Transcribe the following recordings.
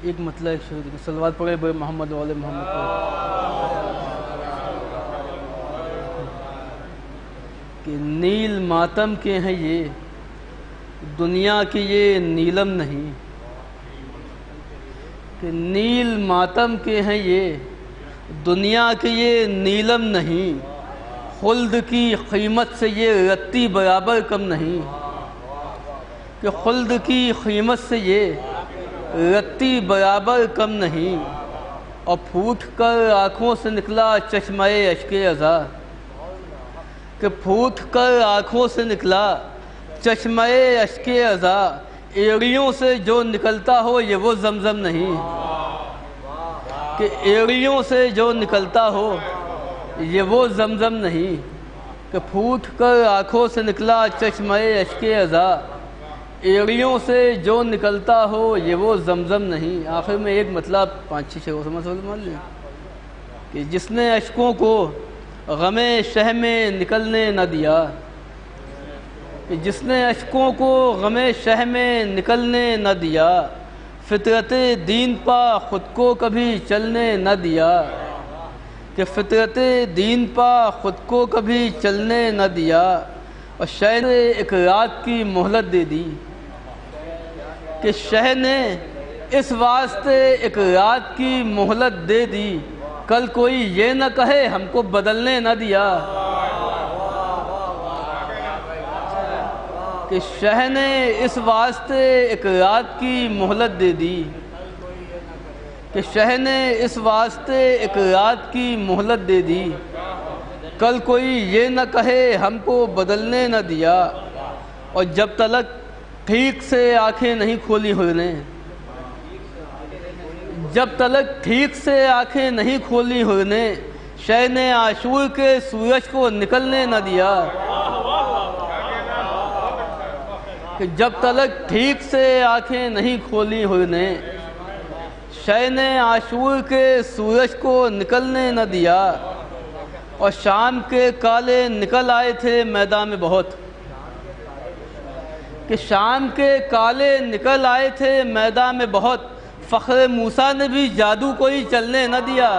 ایک مطلب ایک شروع صلوات پڑھے بے محمد والے محمد کہ نیل ماتم کے ہیں یہ دنیا کے یہ نیلم نہیں، کہ نیل ماتم کے ہیں یہ دنیا کے یہ نیلم نہیں، خلد کی قیمت سے یہ رتی برابر کم نہیں، کہ خلد کی قیمت سے یہ رتی برابر کم نہیں، اور پھوٹ کر آنکھوں سے نکلا چشمہ اشک ازا، کہ پھوٹ کر آنکھوں سے نکلا چشمہ اشک ازا، ایڑیوں سے جو نکلتا ہو یہ وہ زمزم نہیں، کہ ایڑیوں سے جو نکلتا ہو یہ وہ زمزم نہیں، کہ پھوٹ کر آنکھوں سے نکلا چشمہ اشک ازا، ایڑیوں سے جو نکلتا ہو یہ وہ زمزم نہیں۔ آخر میں ایک مطلب 5-6 شعروں سے مان لیں کہ جس نے اشکوں کو غم شہ میں نکلنے نہ دیا، کہ جس نے اشکوں کو غم شہ میں نکلنے نہ دیا، فطرت دین پا خود کو کبھی چلنے نہ دیا، کہ فطرت دین پا خود کو کبھی چلنے نہ دیا، اور شہ نے ایک رات کی مہلت دے دی، کہ شہ نے اس واسطے ایک رات کی مہلت دے دی، کل کوئی یہ نہ کہے ہم کو بدلنے نہ دیا، کہ شہ نے اس واسطے ایک رات کی مہلت دے دی، کہ شہ نے اس واسطے ایک رات کی مہلت دے دی، کل کوئی یہ نہ کہے ہم کو بدلنے نہ دیا، اور جب تلک ٹھیک سے آنکھیں نہیں کھولی ہوئی نے، جب تلک ٹھیک سے آنکھیں نہیں کھولی ہوئی نے، شہ نے عاشور کے سورج کو نکلنے نہ دیا، کہ جب تلک ٹھیک سے آنکھیں نہیں کھولی ہوئی نے، شہ نے عاشور کے سورج کو نکلنے نہ دیا، اور شام کے کالے نکل آئے تھے میدان میں بہت، کہ شام کے کالے نکل آئے تھے میدان میں بہت، فخر موسیٰ نے بھی جادو کوئی چلنے نہ دیا،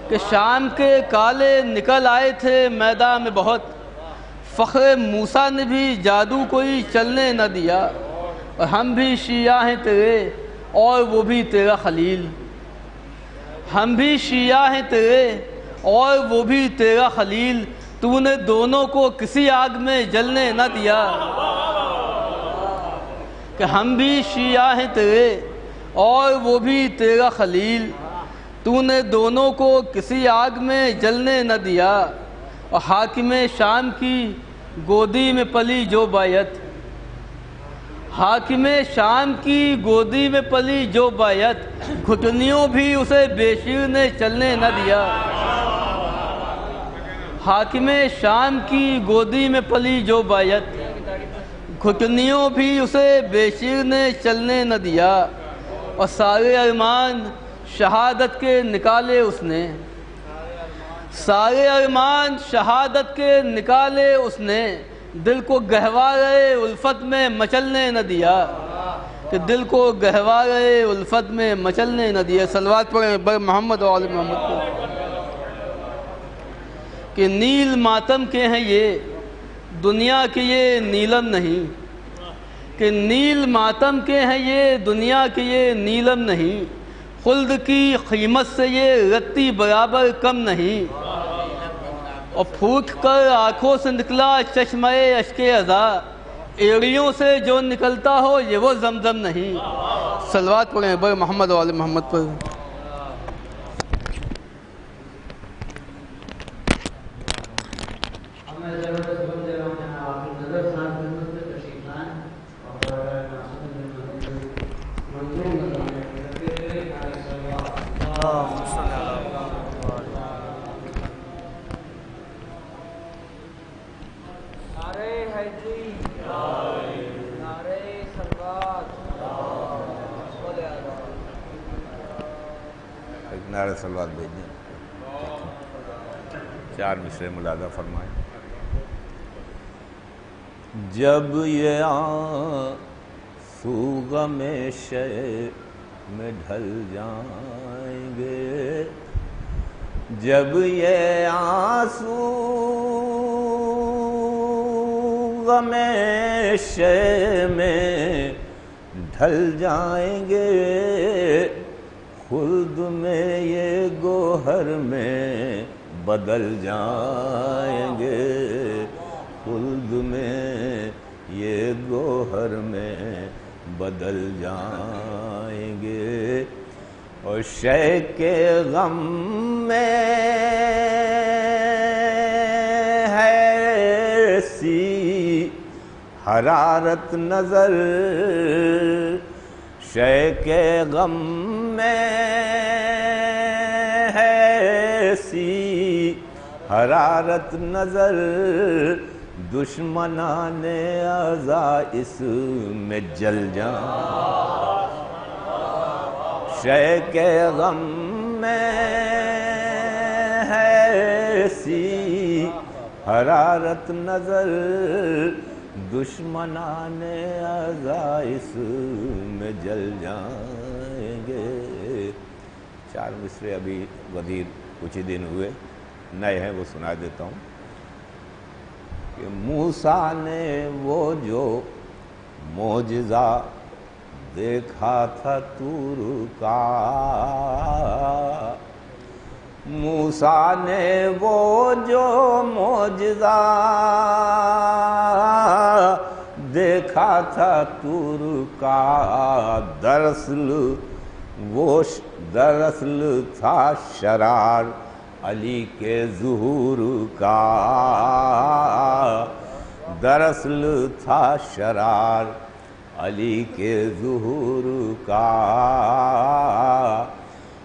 کہ شام کے کالے نکل آئے تھے میدان میں بہت، فخر موسیٰ نے بھی جادو کوئی چلنے نہ دیا، اور ہم بھی شیعہ ہیں تیرے اور وہ بھی تیرا خلیل، ہم بھی شیعہ ہیں تیرے اور وہ بھی تیرا خلیل، تو نے دونوں کو کسی آگ میں جلنے نہ دیا، کہ ہم بھی شیعہ ہیں تیرے اور وہ بھی تیرا خلیل، تو نے دونوں کو کسی آگ میں جلنے نہ دیا، اور حاکم شام کی گودی میں پلی جو بایت، حاکم شام کی گودی میں پلی جو بایت، گھٹنیوں بھی اسے بے شیر نے چلنے نہ دیا، حاکم شام کی گودی میں پلی جو بایت، گھٹنیوں بھی اسے بے شیر نے چلنے نہ دیا، اور سارے ارمان شہادت کے نکالے اس نے، سارے ارمان شہادت کے نکالے اس نے، دل کو گہوارے الفت میں مچلنے نہ دیا، کہ دل کو گہوارے الفت میں مچلنے نہ دیا۔ صلوات پڑھیں بر محمد و آل محمد کو، کہ نیل ماتم کے ہیں یہ دنیا کے یہ نیلم نہیں، کہ نیل ماتم کے ہیں یہ دنیا کے یہ نیلم نہیں، خلد کی قیمت سے یہ رتی برابر کم نہیں، اور پھوٹ کر آنکھوں سے نکلا چشمہ اشک ازا، ایڑیوں سے جو نکلتا ہو یہ وہ زمزم نہیں۔ صلوات پڑھیں بر محمد و آل محمد پر۔ ایک نعرہ صلوات بھیج دیں، 4 مصرے ملاحظہ فرمائیں۔ جب یہ آنسو غم شے میں ڈھل جائیں گے، جب یہ آنسو غم شے میں ڈھل جائیں گے، خلد میں یہ گوہر میں بدل جائیں گے، خلد میں یہ گوہر میں بدل جائیں گے، اور شے کے غم میں ہے ایسی حرارت نظر، شے کے غم میں ہے ایسی حرارت نظر، دشمنان اعضاء اس میں جل جائیں، شے کے غم میں ہے ایسی حرارت نظر، دشمنان اعضاء اس میں جل جائیں گے۔ 4 مصرے ابھی غدیر کچھ ہی دن ہوئے، نئے ہیں، وہ سنا دیتا ہوں کہ موسیٰ نے وہ جو معجزہ دیکھا تھا طور کا، موسیٰ نے وہ جو معجزہ دیکھا تھا طور کا، دراصل تھا شرار علی کے ظہور کا، دراصل تھا شرار علی کے ظہور کا،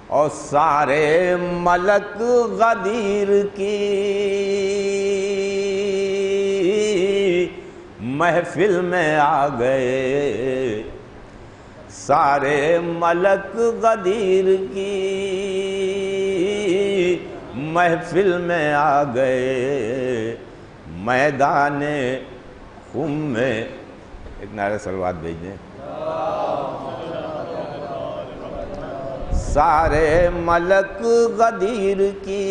اور سارے ملک غدیر کی محفل میں آ گئے، سارے ملک غدیر کی محفل میں آ گئے، میدان خم میں ایک نعرہ صلوات بھیج دیں، سارے ملک غدیر کی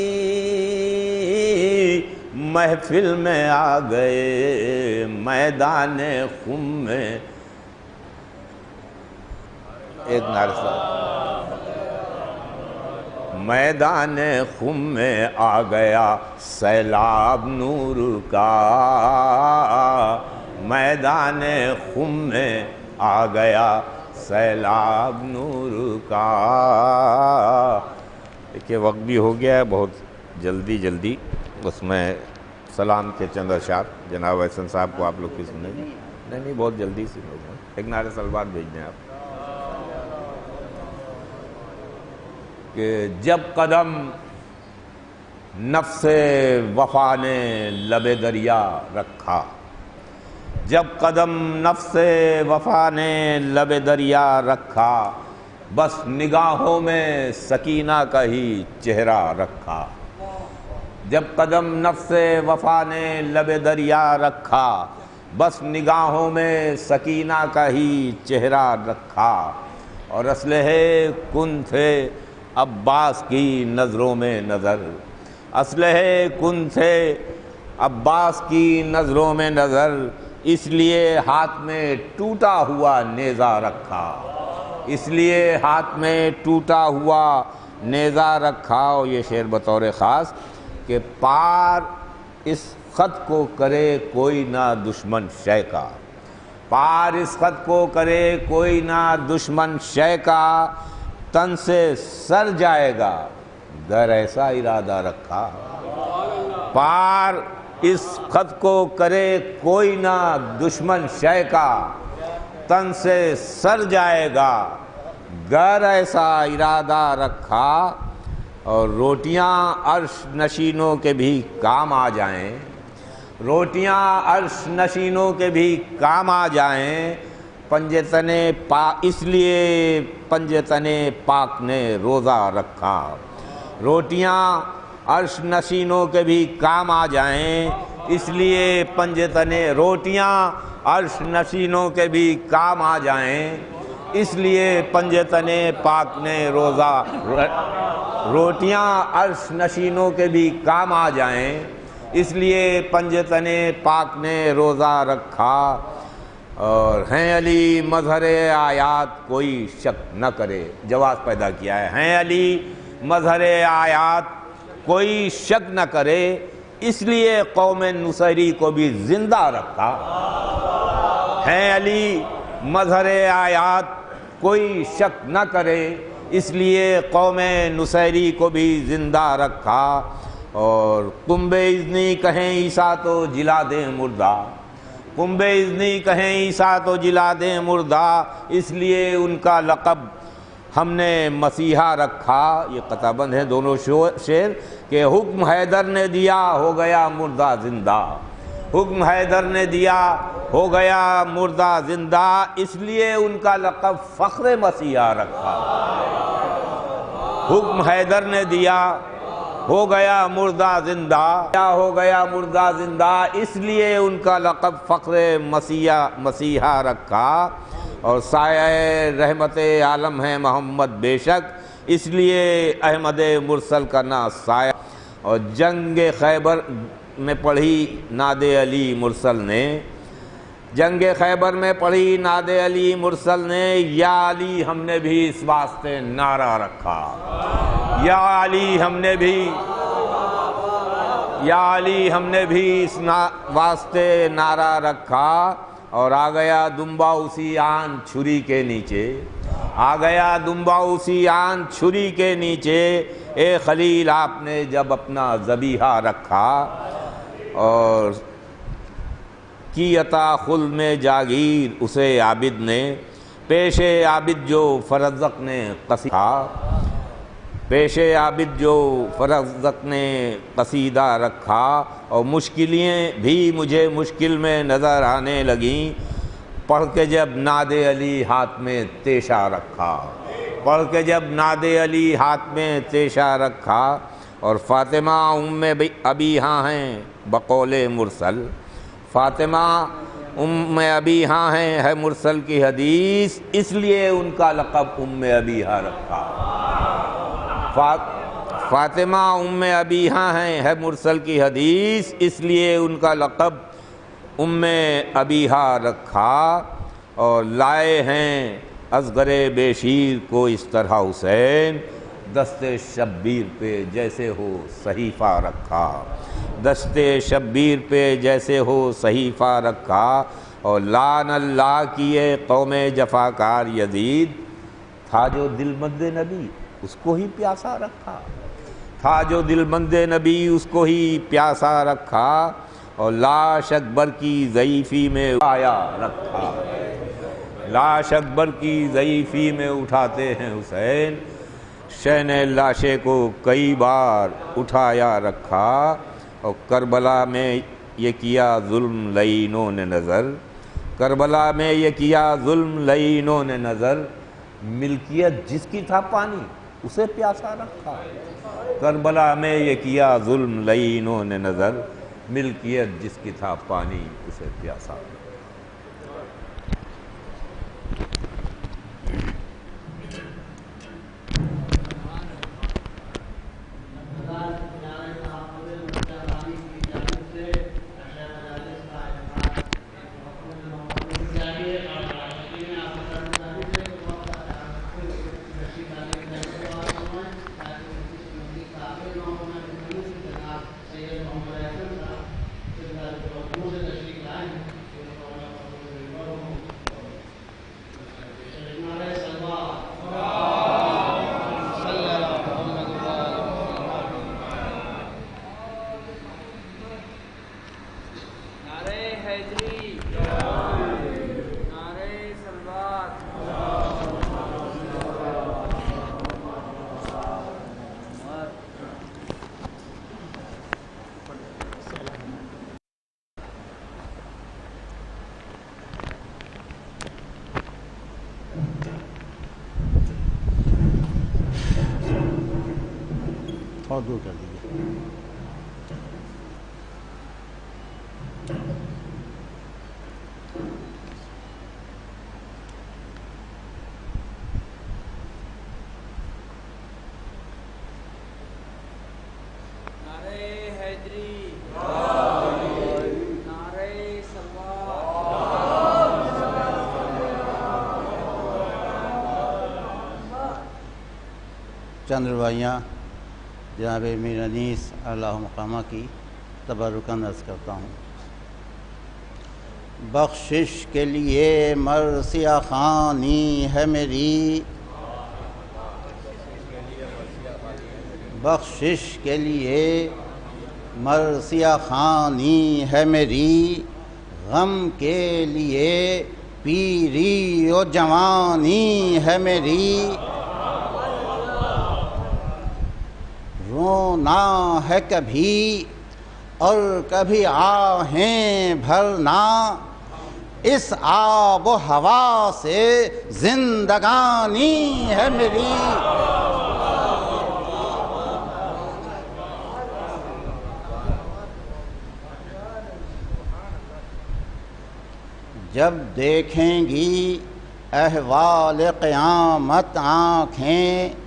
محفل میں آ گئے، میدان خم میں ایک نعرہ صلوات، میدان خم میں آ گیا سیلاب نور کا، میدان خم میں آ گیا سیلاب نور کا۔ دیکھیے وقت بھی ہو گیا ہے، بہت جلدی اس میں سلام کے چند اشعار جناب احسن صاحب کو آپ لوگ کی سنیں گے، نہیں بہت جلدی سے ہوگا، ایک نعرہ صلوات بھیج دیں آپ کہ جب قدم نفس وفا نے لب دریا رکھا، جب قدم نفس وفا نے لب دریا رکھا، بس نگاہوں میں سکینہ کا ہی چہرہ رکھا، جب قدم نفس وفا نے لب دریا رکھا، بس نگاہوں میں سکینہ کا ہی چہرہ رکھا، اور اسلحے کن تھے عباس کی نظروں میں نظر، اسلحے کن تھے عباس کی نظروں میں نظر، اس لیے ہاتھ میں ٹوٹا ہوا نیزہ رکھا، اس لیے ہاتھ میں ٹوٹا ہوا نیزہ رکھا۔ اور یہ شعر بطور خاص کہ پار اس خط کو کرے کوئی نہ دشمن شے کا، پار اس خط کو کرے کوئی نہ دشمن شے کا، تن سے سر جائے گا گر ایسا ارادہ رکھا، پار اس خط کو کرے کوئی نہ دشمن شے کا، تن سے سر جائے گا گر ایسا ارادہ رکھا۔ اور روٹیاں عرش نشینوں کے بھی کام آ جائیں، روٹیاں عرش نشینوں کے بھی کام آ جائیں، پنجے تنے اس لیے پنجے تنے پاک نے روزہ رکھا۔ روٹیاں عرش نشینوں کے بھی کام آ جائیں، اس لیے پنجے تنے روٹیاں عرش نشینوں کے بھی کام آ جائیں، اس لیے پنجے تنے پاک نے روزہ روٹیاں عرش نشینوں کے بھی کام آ جائیں، اس لیے پنجے تنے پاک نے روزہ رکھا۔ اور ہیں علی مظہر آیات کوئی شک نہ کرے، جواز پیدا کیا ہے، ہیں علی مظہر آیات کوئی شک نہ کرے، اس لیے قوم نصیری کو بھی زندہ رکھا۔ ہیں علی مظہر آیات کوئی شک نہ کرے، اس لیے قوم نصیری کو بھی زندہ رکھا۔ اور کنب اذنی کہیں عیسیٰ تو جلا دیں مردہ، کنب اذنی کہیں عیسیٰ تو جلا دیں مردہ، اس لیے ان کا لقب ہم نے مسیحا رکھا۔ یہ قطع بند ہیں دونوں شعر کہ حکم حیدر نے دیا ہو گیا مردہ زندہ، حکم حیدر نے دیا ہو گیا مردہ زندہ، اس لیے ان کا لقب فخر مسیحا رکھا۔ حکم حیدر نے دیا ہو گیا مردہ زندہ، ہو گیا مردہ زندہ، اس لیے ان کا لقب فخر مسیحا رکھا۔ اور سایہ رحمت عالم ہے محمد بے شک، اس لیے احمد مرسل کا نا سایہ۔ اور جنگ خیبر میں پڑھی ناد علی مرسل نے، جنگ خیبر میں پڑھی ناد علی مرسل نے، یا علی ہم نے بھی اس واسطے نعرہ رکھا، یا علی ہم نے بھی، یا علی ہم نے بھی اس واسطے نعرہ رکھا۔ اور آ گیا دمبا اسی آن چھری کے نیچے، آ گیا دمبا اسی آن چھری کے نیچے، اے خلیل آپ نے جب اپنا ذبیحہ رکھا۔ اور کی عطا خلد میں جاگیر اسے عابد نے، پیش عابد جو فرزدق نے قصیدہ، پیش عابد جو فرزدق نے قصیدہ رکھا۔ اور مشکلیں بھی مجھے مشکل میں نظر آنے لگیں، پڑھ کے جب ناد علی ہاتھ میں تیشہ رکھا، پڑھ کے جب ناد علی ہاتھ میں تیشہ رکھا۔ اور فاطمہ ام ابیہا ہیں بقول مرسل، فاطمہ ام ابیہا ہیں ہے مرسل کی حدیث، اس لیے ان کا لقب ام ابیہا رکھا۔ فاطمہ ام ابیہا ہیں ہے مرسل کی حدیث، اس لیے ان کا لقب ام ابیہا رکھا۔ اور لائے ہیں اصغر بے شیر کو اس طرح حسین، دست شبیر پہ جیسے ہو صحیفہ رکھا، دست شبیر پہ جیسے ہو صحیفہ رکھا۔ اور لعن اللہ کیے قوم جفاکار یزید، تھا جو دل مند نبی اس کو ہی پیاسا رکھا، تھا جو دل مند نبی اس کو ہی پیاسا رکھا۔ اور لاش اکبر کی ضعیفی میں آیا رکھا، لاش اکبر کی ضعیفی میں اٹھاتے ہیں حسین، شین لاشے کو کئی بار اٹھایا رکھا۔ اور کربلا میں یہ کیا ظلم لعینوں نے نظر، کربلا میں یہ کیا ظلم لعینوں نے نظر، ملکیت جس کی تھا پانی اسے پیاسا رکھا، کربلا میں یہ کیا ظلم لعینوں نے نظر، ملکیت جس کی تھا پانی اسے پیاسا رکھا۔ اور دور کر دیجیے. چند روایاں جناب میر انیس اللہ مقامہ کی تبرکاً عرض کرتا ہوں. بخشش کے لیے مرثیہ خوانی ہے میری، بخشش کے لیے مرثیہ خوانی ہے میری، غم کے لیے پیری و جوانی ہے میری. رونا ہے کبھی اور کبھی آہیں بھرنا، اس آب و ہوا سے زندگانی ہے میری. جب دیکھیں گی احوال قیامت آنکھیں،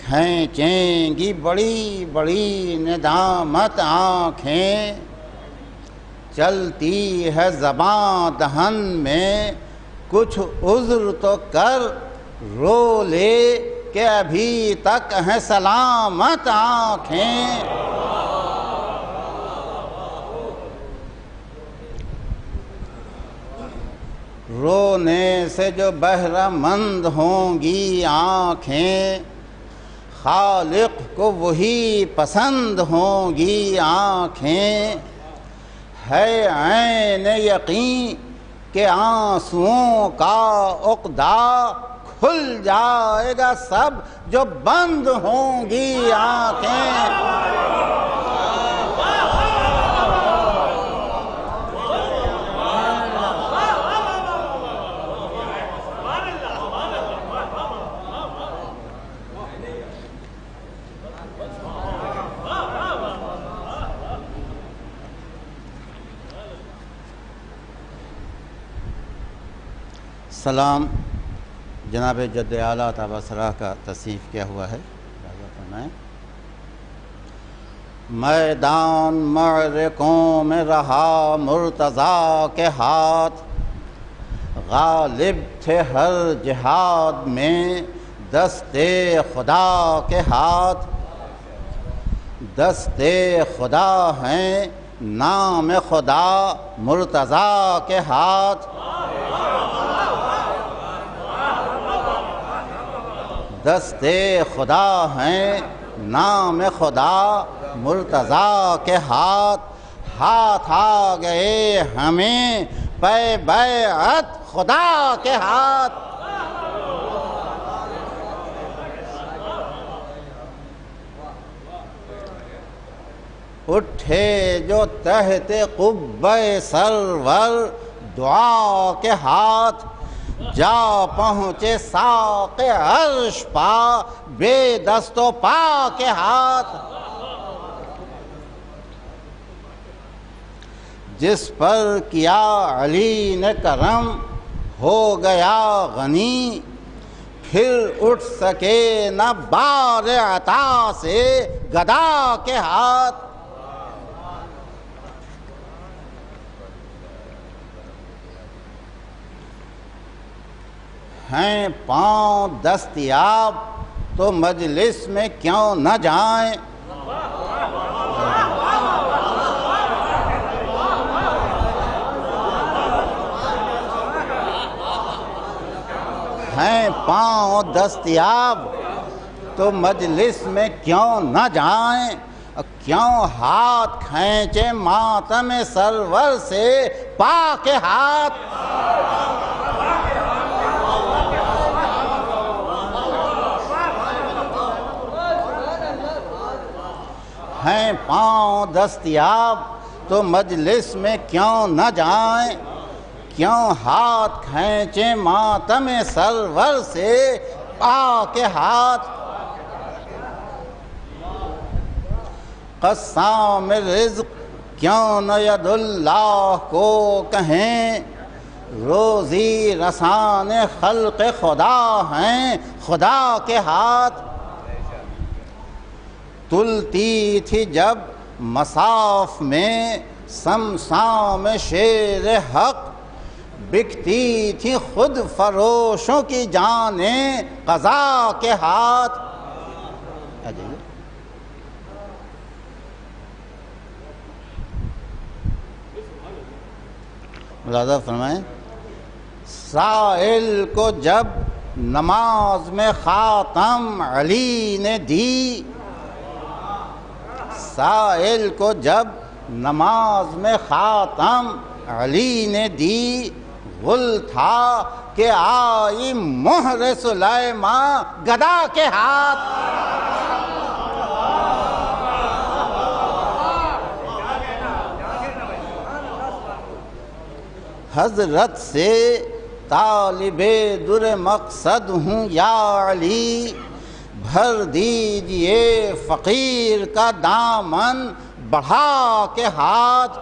کھینچیں گی بڑی بڑی ندامت آنکھیں. چلتی ہے زباں دہن میں کچھ عذر تو کر، رو لے کہ ابھی تک ہیں سلامت آنکھیں. رونے سے جو بہرہ مند ہوں گی آنکھیں، خالق کو وہی پسند ہوں گی آنکھیں. ہے عین یقین کہ آنسوؤں کا عقدہ کھل جائے گا سب جو بند ہوں گی آنکھیں. سلام جناب جد اعلیٰ عطا بصرہ کا تصنیف کیا ہوا ہے. میدان معرکوں میں رہا مرتضیٰ کے ہاتھ، غالب تھے ہر جہاد میں دستے خدا کے ہاتھ. دستے خدا ہیں نام خدا مرتضیٰ کے ہاتھ. دستے خدا ہیں نام خدا مرتضیٰ کے ہاتھ. ہاتھ آ گئے ہمیں پے بیعت خدا کے ہاتھ. اٹھے جو تحت قبہ سرور دعا کے ہاتھ، جا پہنچے ساق عرش پا بے دست و پا کے ہاتھ. جس پر کیا علی نے کرم ہو گیا غنی، پھر اٹھ سکے نہ بار عطا سے گدا کے ہاتھ. ہیں پاؤں دستیاب تو مجلس میں کیوں نہ جائیں، ہیں پاؤں دستیاب تو مجلس میں کیوں نہ جائیں. کیوں ہاتھ کھینچے ماتم سرور سے پاک ہاتھ. ہیں پاؤں دستیاب تو مجلس میں کیوں نہ جائیں. کیوں ہاتھ کھینچیں ماتم سرور سے پاک ہاتھ. قسام رزق کیوں نہ ید اللہ کو کہیں، روزی رسان خلق خدا ہیں خدا کے ہاتھ۔ تلتی تھی جب مصاف میں سمسام شیر حق، بکتی تھی خود فروشوں کی جانیں قضا کے ہاتھ۔ ملاحظہ فرمائیں، سائل کو جب نماز میں خاتم علی نے دی، سائل کو جب نماز میں خاتم علی نے دی، غل تھا کہ آئی مہر سلیمان گدا کے ہاتھ۔ حضرت سے طالب در مقصد ہوں یا علی، بھر دیجئے فقیر کا دامن بڑھا کے ہاتھ۔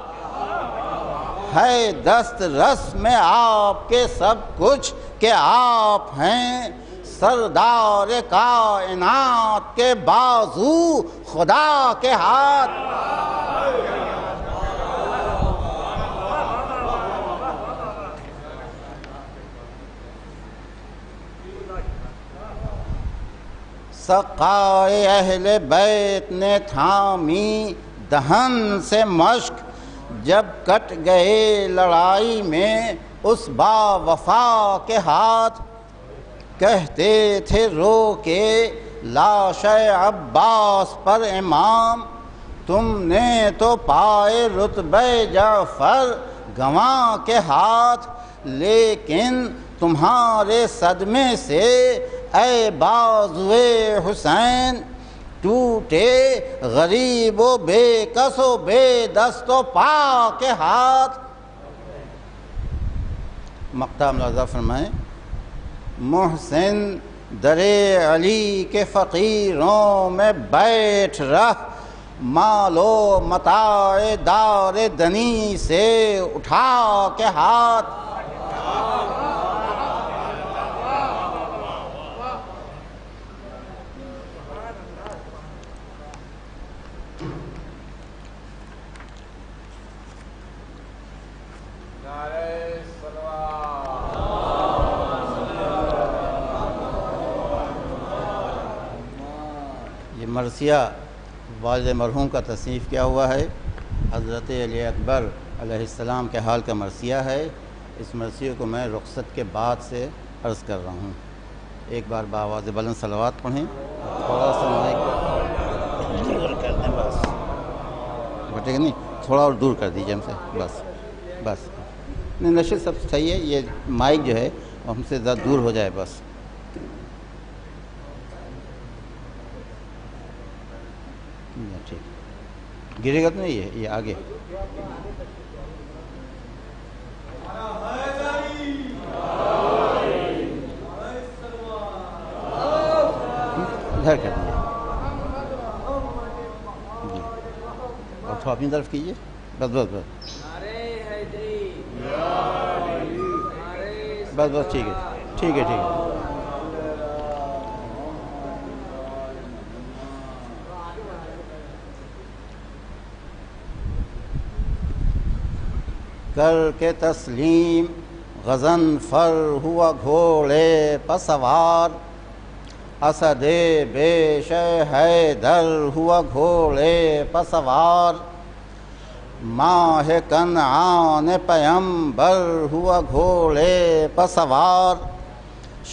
ہے دست رس میں آپ کے سب کچھ کہ آپ ہیں، سردار کائنات کے بازو خدا کے ہاتھ۔ سقائے اہل بیت نے تھامی دہن سے مشک، جب کٹ گئے لڑائی میں اس با وفا کے ہاتھ۔ کہتے تھے رو کے لاش عباس پر امام، تم نے تو پائے رتبہ جعفر گواں کے ہاتھ۔ لیکن تمہارے صدمے سے اے بازوئے حسین، ٹوٹے غریب و بے کس و بے دست و پا کے ہاتھ۔ مقطع ملاحظہ فرمائیں، محسن در علی کے فقیروں میں بیٹھ رہ، مال و متاع دار دنی سے اٹھا کے ہاتھ۔ مرثیہ والد مرحوم کا تصنیف کیا ہوا ہے، حضرت علی اکبر علیہ السلام کے حال کا مرثیہ ہے۔ اس مرثیے کو میں رخصت کے بعد سے عرض کر رہا ہوں۔ ایک بار بآواز بلند صلوات پڑھیں، تھوڑا سا مائک دور کر دیں، بس بٹے گا نہیں، تھوڑا اور دور کر دیجیے ہم سے، بس نہیں، نشر سب صحیح ہے، یہ مائک جو ہے وہ ہم سے زیادہ دور ہو جائے بس۔ ٹھیک، گرے گا تو نہیں، یہ آگے ادھر کر دیجیے جی، اور تھوڑا اپنی طرف کیجیے، بس بس بس بس بس ٹھیک ہے ٹھیک ہے ٹھیک ہے۔ کر کے تسلیم غضنفر ہوا گھوڑے پہ سوار، اسد بیش حیدر ہوا گھوڑے پہ سوار، ماہ کنعان پیمبر ہوا گھوڑے پہ سوار،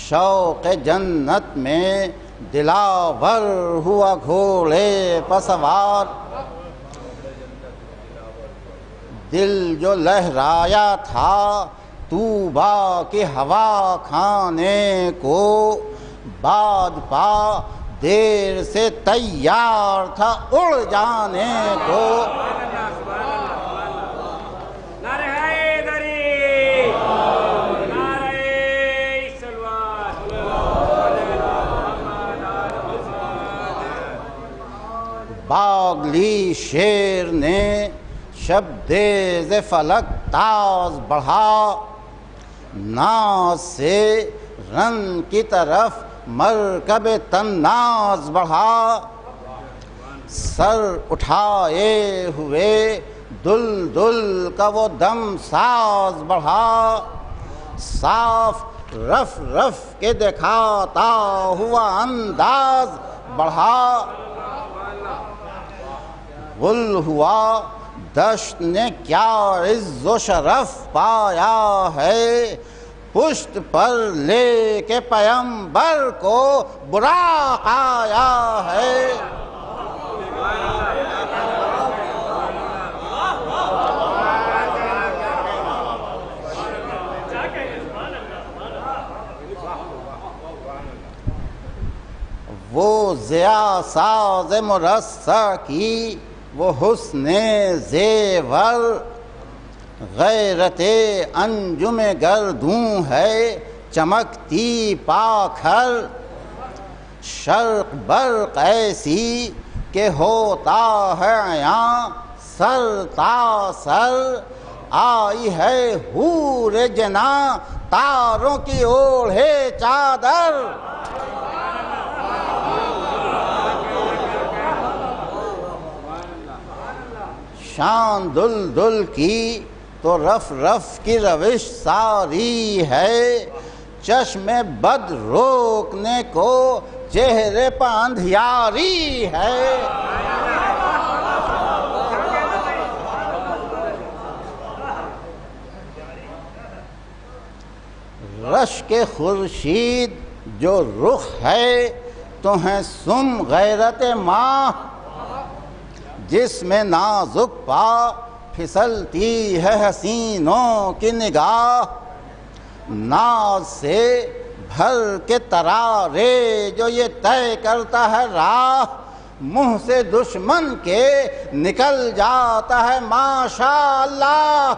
شوق جنت میں دلاور ہوا گھوڑے پہ سوار، دل جو لہرایا تھا طوبیٰ کی ہوا کھانے کو، باد پا دیر سے تیار تھا اڑ جانے کو۔ باغ لاڈلی شیر نے شبدیز فلک تاز بڑھا، ناز سے رن کی طرف مرکب تناز بڑھا، سر اٹھائے ہوئے دل دل کا وہ دم ساز بڑھا، صاف رف رف کے دکھاتا ہوا انداز بڑھا، غل ہوا دشت نے کیا عز و شرف پایا ہے، پشت پر لے کے پیمبر کو براق آیا ہے۔ وہ ضیاء ساز مرصع کی وہ حسن زیور، غیرت انجم گردوں ہے چمکتی پاکھر، شرق برق ایسی کہ ہوتا ہے عیاں سر تا سر، آئی ہے حور جناں تاروں کی اوڑھے چادر۔ شان دل دل کی تو رف رف کی روش ساری ہے، چشم بد روکنے کو چہرے پہ اندھیاری ہے۔ رشک خورشید جو رخ ہے تو ہے سم غیرت ماہ، جس میں نازک پا پھسلتی ہے حسینوں کی نگاہ، ناز سے بھر کے ترارے جو یہ طے کرتا ہے راہ، منہ سے دشمن کے نکل جاتا ہے ماشاء اللہ۔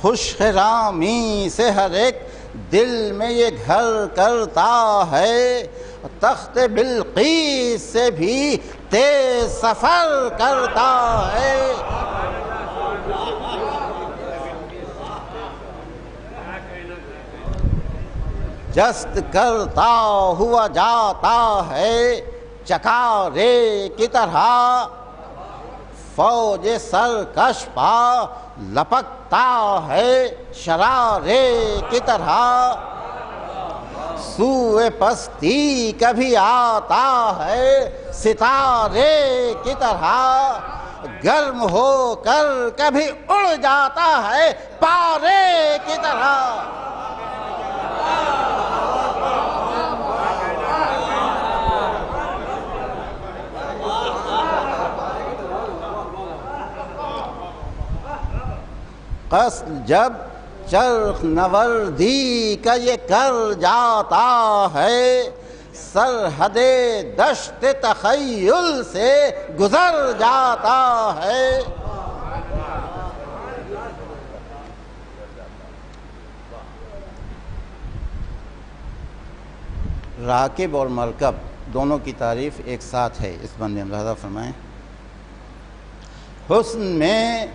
خوش خرامی سے ہر ایک دل میں یہ گھر کرتا ہے، تخت بلقیس سے بھی تیز سفر کرتا ہے۔ جست کرتا ہوا جاتا ہے چکارے کی طرح، فوج سرکش پا لپکتا ہے شرارے کی طرح، سوئے پستی کبھی آتا ہے ستارے کی طرح، گرم ہو کر کبھی اڑ جاتا ہے پارے کی طرح۔ قصد جب چرخ نوردی کا یہ کر جاتا ہے، سرحد دشت تخیل سے گزر جاتا ہے۔ راکب اور مرکب دونوں کی تعریف ایک ساتھ ہے، اس بندے ملاحظہ فرمائیں۔ حسن میں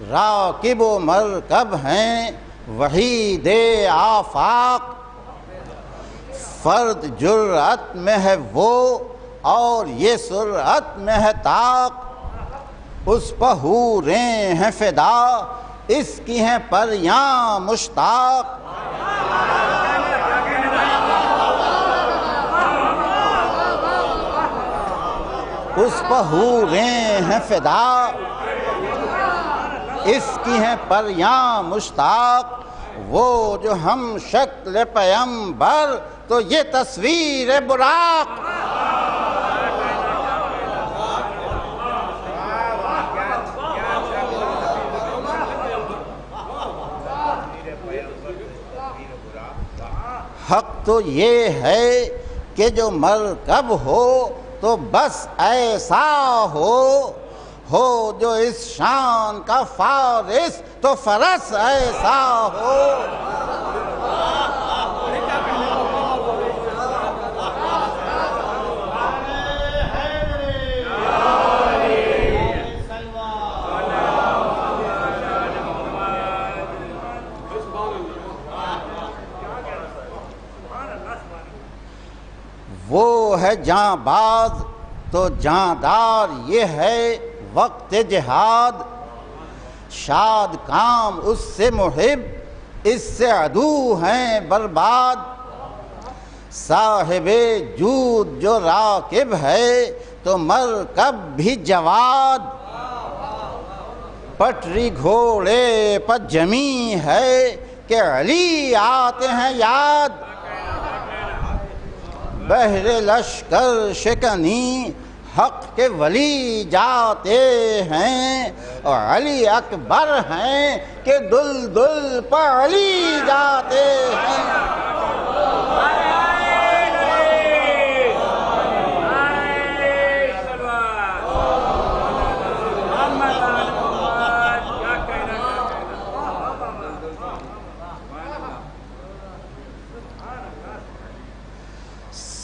راکب و مرکب ہیں وحید آفاق، فرد جرأت میں ہے وہ اور یہ سرعت میں ہے طاق، اس پہ حوریں ہیں فدا اس کی ہیں پریاں مشتاق، اس پہ حوریں ہیں فدا اس کی ہیں پریاں مشتاق، وہ جو ہم شکل پیمبر تو یہ تصویر براق۔ حق تو یہ ہے کہ جو مرکب ہو تو بس ایسا ہو جو اس شان کا فارس تو فرس ایسا ہو۔ ہے جاں باز تو جاندار یہ ہے وقت جہاد، شاد کام اس سے محب اس سے عدو ہیں برباد، صاحب جود جو راکب ہے تو مرکب بھی جواد، پٹری گھوڑے پر جمی ہے کہ علی آتے ہیں یاد، بحر لشکر شکنی حق کے ولی جاتے ہیں، اور علی اکبر ہیں کہ دل دل پر علی جاتے ہیں۔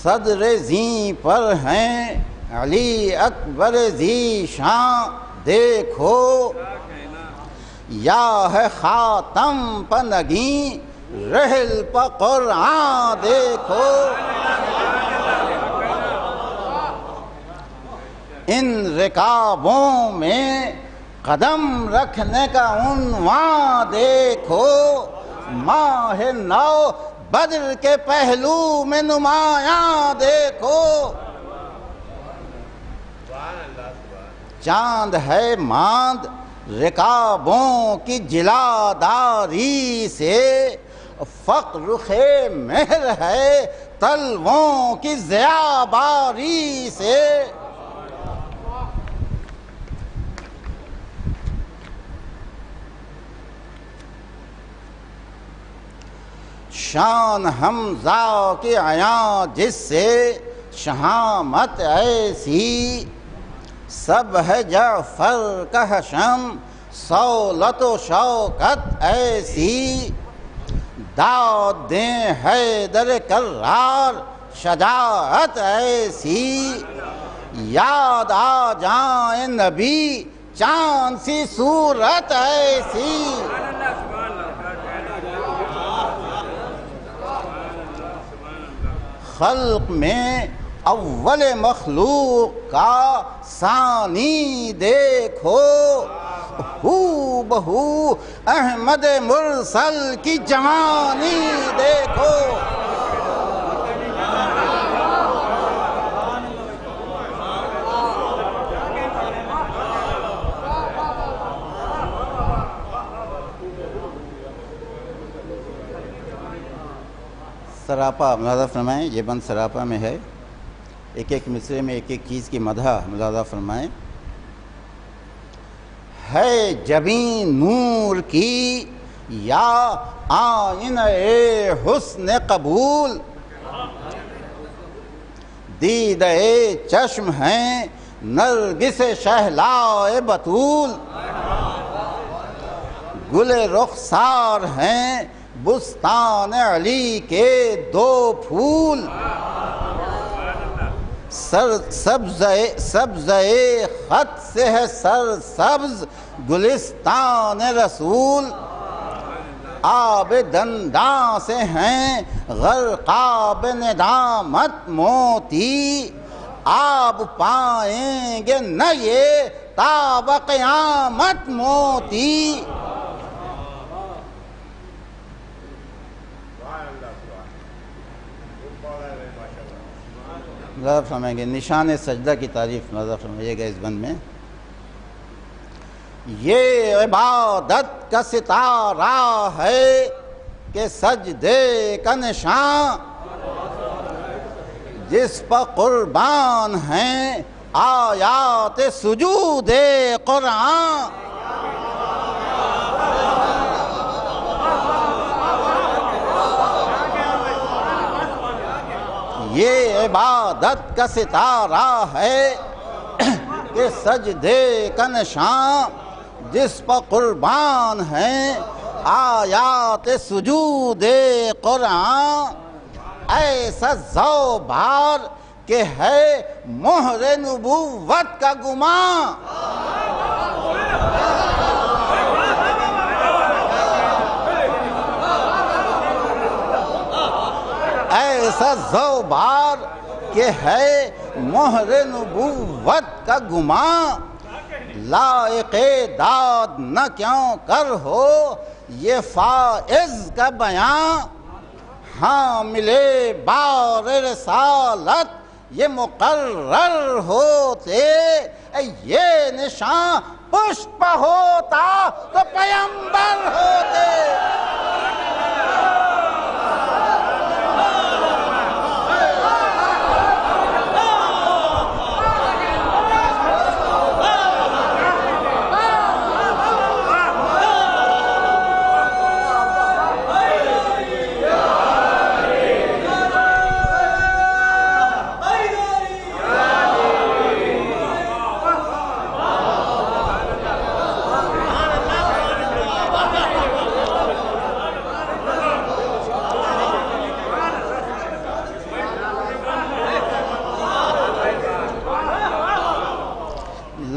صدر زیں پر ہیں علی اکبر ذی شان دیکھو، یا ہے خاتم پہ نگیں رحل پہ قرآن دیکھو، ان رکابوں میں قدم رکھنے کا عنوان دیکھو، ماہ نو بدر کے پہلو میں نمایاں دیکھو، چاند ہے ماند رکابوں کی جلاداری سے، فقر خے مہر ہے تلووں کی ضیاباری سے، شان حمزہ کی عیاں جس سے شہامت ایسی، سب ہے جعفر کا حشم سولت و شوکت ایسی، داد دیں حیدر کرار شجاعت ایسی، یاد آ جائیں نبی چاند سی صورت ایسی، خلق میں اول مخلوق کا ثانی دیکھو، ہو بہو احمد مرسل کی جوانی دیکھو، سراپا ملاحظہ فرمائیں، یہ بند سراپا میں ہے، ایک ایک مصرے میں ایک ایک چیز کی مدح ملاحظہ فرمائیں۔ ہے جبیں نور کی یا آئینہ حسن قبول، دیدہ چشم ہیں نرگس شہلائے بطول، گل رخسار ہیں بستان علی کے دو پھول، سبزے خط سے ہے سر سبز گلستان رسول، آب دنداں سے ہیں غرقاب ندامت موتی، آب پائیں گے نہ یہ تاب قیامت موتی، ملاحظہ فرمائیں گے نشان سجدہ کی تعریف ملاحظہ فرمائیے گا اس بند میں، یہ عبادت کا ستارہ ہے کہ سجدے کا نشان، جس پر قربان ہیں آیات سجود قرآن، یہ عبادت کا ستارہ ہے کہ سجدے کا نشان، جس پر قربان ہیں آیات سجود قرآن، ایسا زوبار کہ ہے مہر نبوت کا گمان، ایسا زوبار کہ ہے مہر نبوت کا گماں، لائق داد نہ کیوں کر ہو یہ فائز کا بیاں، حامل بار رسالت یہ مقرر ہوتے، یہ نشان پشت پہ ہوتا تو پیمبر ہوتے۔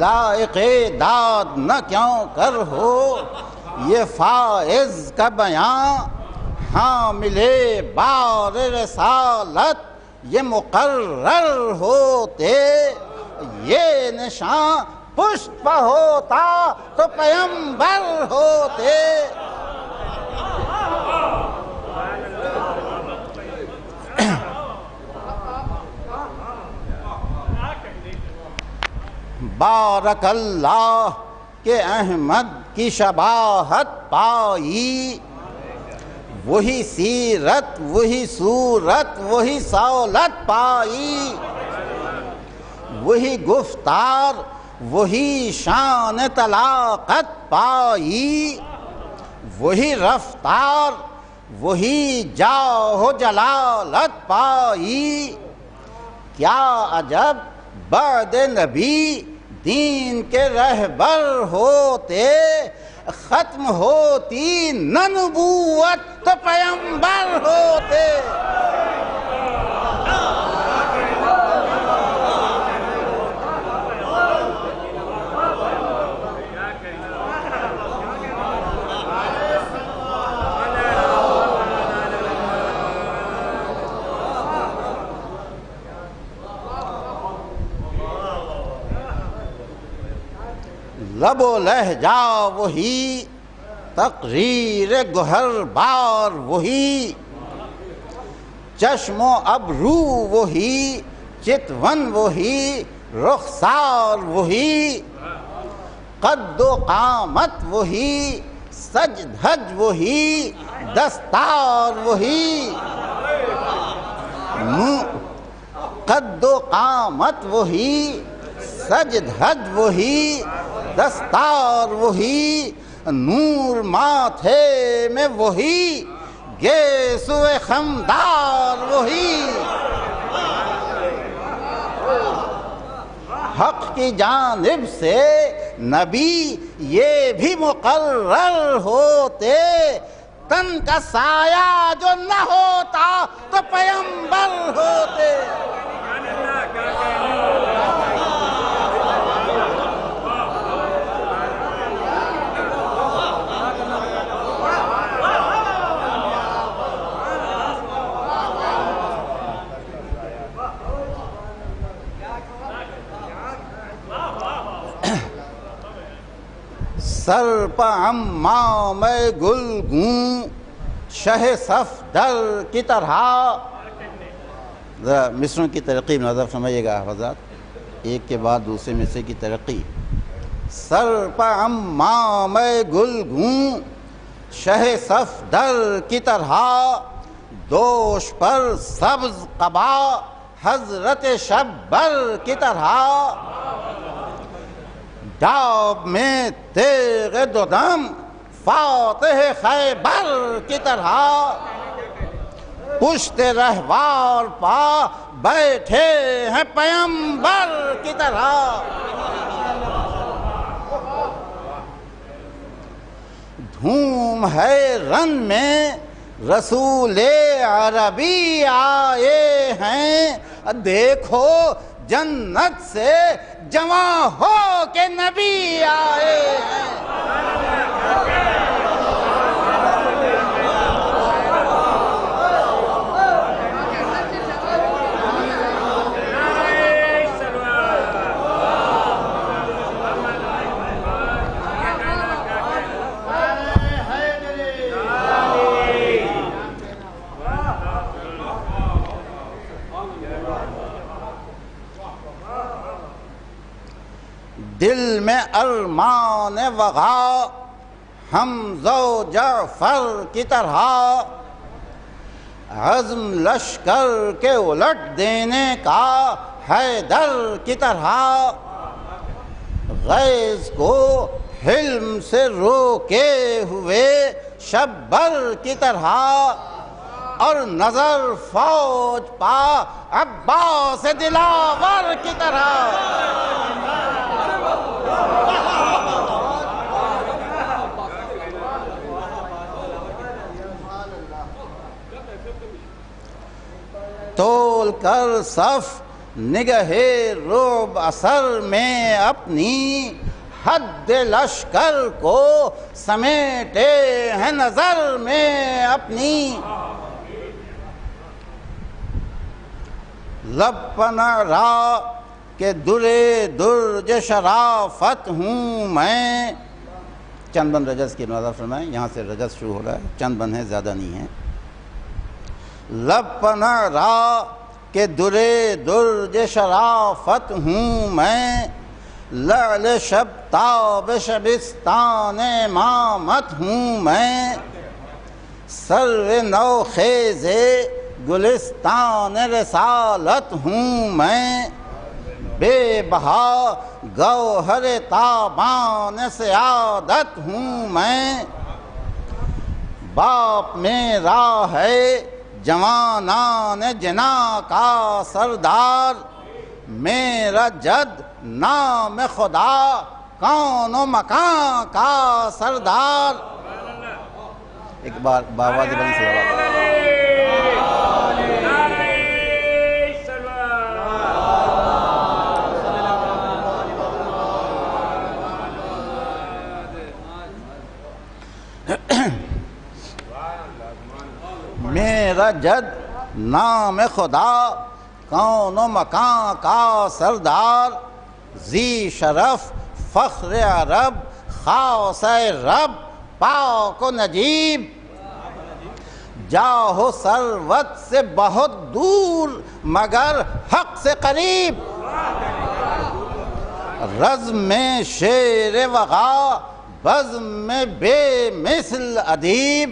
لائق داد نہ کیوں کر ہو یہ فائز کا بیاں، حامل بار رسالت یہ مقرر ہوتے، یہ نشان پشت پہ ہوتا تو پیمبر ہوتے۔ بارک اللہ کہ احمد کی شباہت پائی، وہی سیرت وہی صورت وہی سولت پائی، وہی گفتار وہی شان طلاقت پائی، وہی رفتار وہی جاہ و جلالت پائی۔ کیا عجب بعد نبی دین کے رہبر ہوتے، ختم ہوتی نہ نبوت تو پیمبر ہوتے۔ لب و لہجہ وہی، تقریر گہر بار وہی، چشم و ابرو وہی، چتون وہی، رخسار وہی، قد و قامت وہی، سج دھج وہی، دستار وہی، قد و قامت وہی، سج دھج وہی، دستار وہی، نور ماتھے میں وہی، گیسوئے خمدار وہی۔ حق کی جانب سے نبی یہ بھی مقرر ہوتے، تن کا سایہ جو نہ ہوتا تو پیمبر ہوتے۔ سر پہ عمام گل گوں شہ صفدر کی طرح، ذرا مصروں کی ترقی میں نظر سمجھیے گا حضرات، ایک کے بعد دوسرے مصرے کی ترقی۔ سر پہ عمام گل گوں شہ صفدر کی طرح، دوش پر سبز قبا حضرت شبر کی طرح، ڈاب میں تیغ دودم فاتح خیبر کی طرح، پشت رہوار پا بیٹھے ہیں پیمبر کی طرح۔ دھوم ہے رن میں رسول عربی آئے ہیں، دیکھو جنت سے جواں ہو کے نبی آئے ہیں۔ فرمان وغا حمزہ و جعفر کی طرح، عزم لشکر کے الٹ دینے کا حیدر کی طرح، غیظ کو حلم سے روکے ہوئے شبر کی طرح، اور نظر فوج پا عباس دلاور کی طرح۔ تول کر صف نگہ رعب اثر میں اپنی، حد لشکر کو سمیٹے ہیں نظر میں اپنی۔ لب پناہ را کہ درے درج شرافت ہوں میں، چند بند رجز کی نوازہ فرمائیں، یہاں سے رجز شروع ہو رہا ہے، چند بند ہیں، زیادہ نہیں ہیں۔ لب پناہ را کہ درے درج شرافت ہوں میں، لعل شب تاب شبستان امامت ہوں میں، سر نو خیز گلستان رسالت ہوں میں، بے بہا گوہر تابان سعادت ہوں میں، باپ میرا ہے جوانان جنا کا سردار، میرا جد نام خدا کون و مکان کا سردار۔ ایک بار بابا دی بلند صلوات۔ میرا جد نام خدا کون و مکان کا سردار، ذی شرف فخر عرب خاص رب پاک و نجیب، جاہ و ثروت سے بہت دور مگر حق سے قریب، رزم میں شیر وغا بزم میں بے مثل ادیب،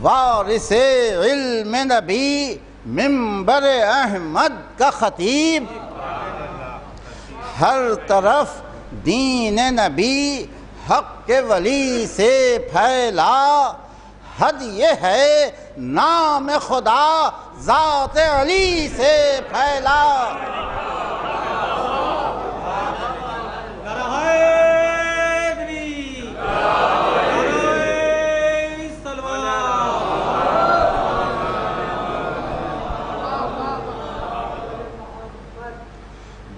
وارث علم نبی منبر احمد کا خطیب، ہر طرف دین نبی حق کے ولی سے پھیلا، حد یہ ہے نام خدا ذات علی سے پھیلا۔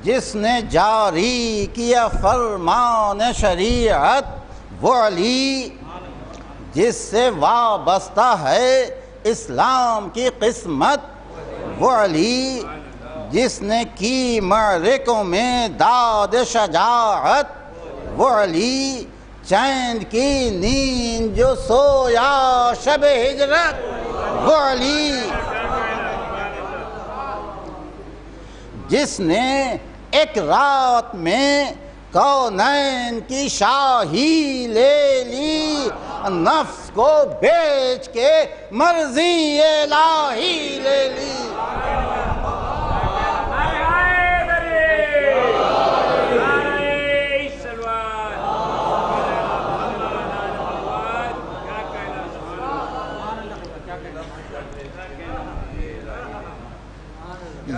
جس نے جاری کیا فرمان شریعت وہ علی، جس سے وابستہ ہے اسلام کی قسمت وہ علی، جس نے کی معرکوں میں داد شجاعت وہ علی، چین کی نیند جو سویا شب ہجرت وہ علی، جس نے ایک رات میں کونین کی شاہی لے لی، نفس کو بیچ کے مرضی الہی لے لی۔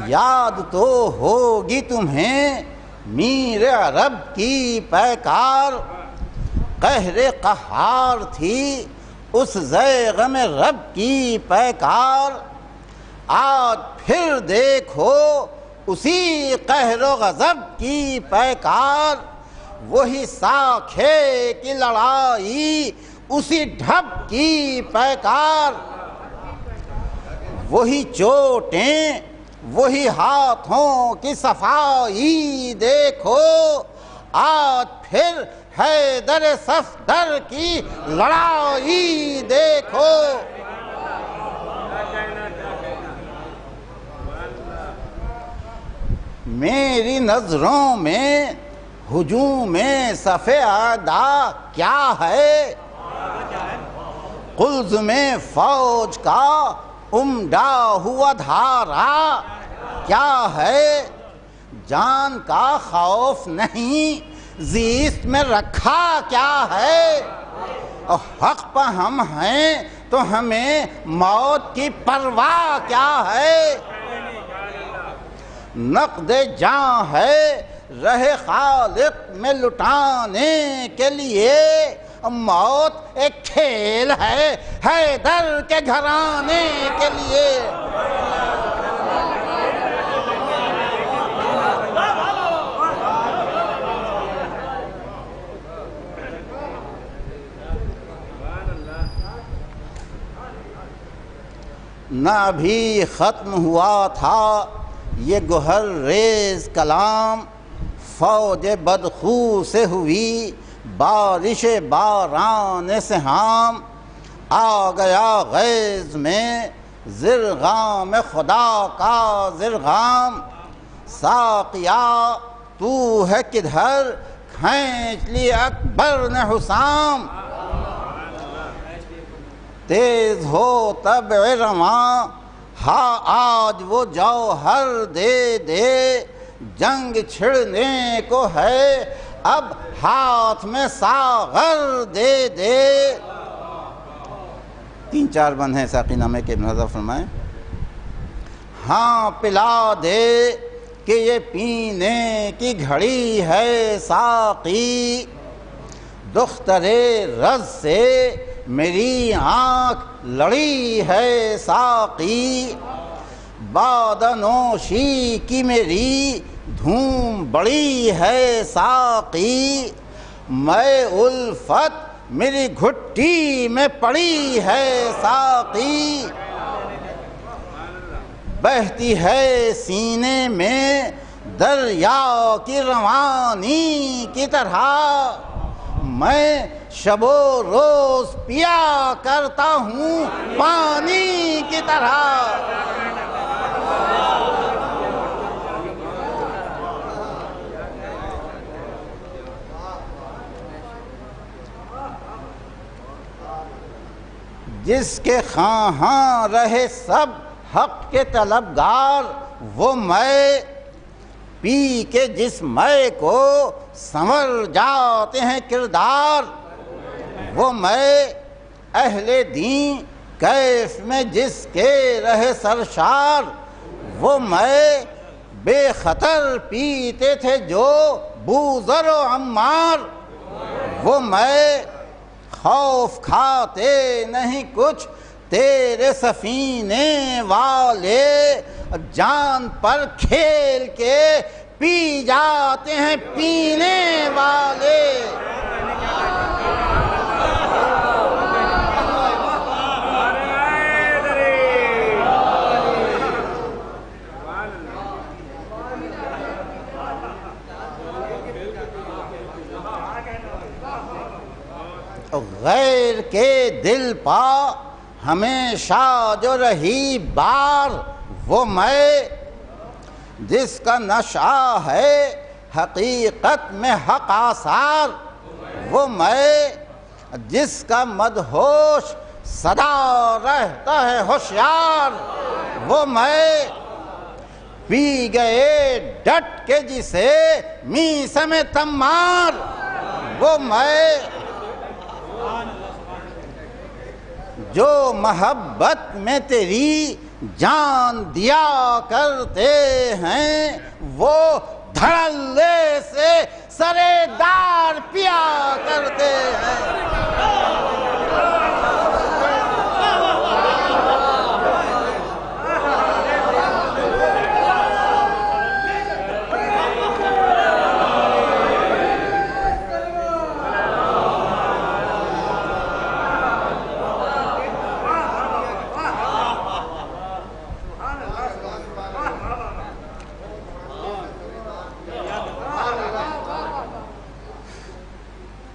یاد تو ہوگی تمہیں میر عرب کی پیکار، قہر قہار تھی اس زیغم رب کی پیکار، آج پھر دیکھو اسی قہر و غضب کی پیکار، وہی ساکھے کی لڑائی اسی ڈھب کی پیکار، وہی چوٹیں وہی ہاتھوں کی صفائی دیکھو، آج پھر حیدر صفدر کی لڑائی دیکھو۔ میری نظروں میں ہجوم صف اعداء کیا ہے، قلز میں فوج کا عمدہ ہوا دھارا کیا ہے، جان کا خوف نہیں زیست میں رکھا کیا ہے، اور حق پہ ہم ہیں تو ہمیں موت کی پرواہ کیا ہے، نقد جاں ہے رہ خالق میں لٹانے کے لیے، موت ایک کھیل ہے حیدر کے گھرانے کے لیے۔ نہ ابھی ختم ہوا تھا یہ گوہر ریز کلام، فوج بدخو سے ہوئی بارش باران سہام، آ گیا غیظ میں زرغام خدا کا زرغام، ساقیا تو ہے کدھر کھینچ لی اکبر نے حسام، تیز ہو طبع رواں ہاں آج وہ جوہر دے دے، جنگ چھڑنے کو ہے اب ہاتھ میں ساغر دے دے۔ 3-4 بند ہیں ساقی نامے کے، نظر فرمائیں۔ ہاں پلا دے کہ یہ پینے کی گھڑی ہے ساقی، دختر رز سے میری آنکھ لڑی ہے ساقی، بادہ نوشی کی میری دھوم بڑی ہے ساقی، میں الفت میری گھٹی میں پڑی ہے ساقی، بہتی ہے سینے میں دریا کی روانی کی طرح، میں شب و روز پیا کرتا ہوں پانی کی طرح۔ جس کے خواہاں رہے سب حق کے طلبگار وہ میں، پی کے جس میں کو سنور جاتے ہیں کردار وہ میں، اہل دین کیف میں جس کے رہے سرشار وہ میں، بے خطر پیتے تھے جو بوذر و عمار وہ میں، خوف کھاتے نہیں کچھ تیرے سفینے والے، جان پر کھیل کے پی جاتے ہیں پینے والے۔ غیر کے دل پا ہمیشہ جو رہی بار وہ میں، جس کا نشہ ہے حقیقت میں حق آثار وہ میں، جس کا مدہوش سدا رہتا ہے ہوشیار وہ میں، پی گئے ڈٹ کے جسے میسم تمار وہ میں، جو محبت میں تیری جان دیا کرتے ہیں وہ دھڑلے سے سرے دار پیا کرتے ہیں۔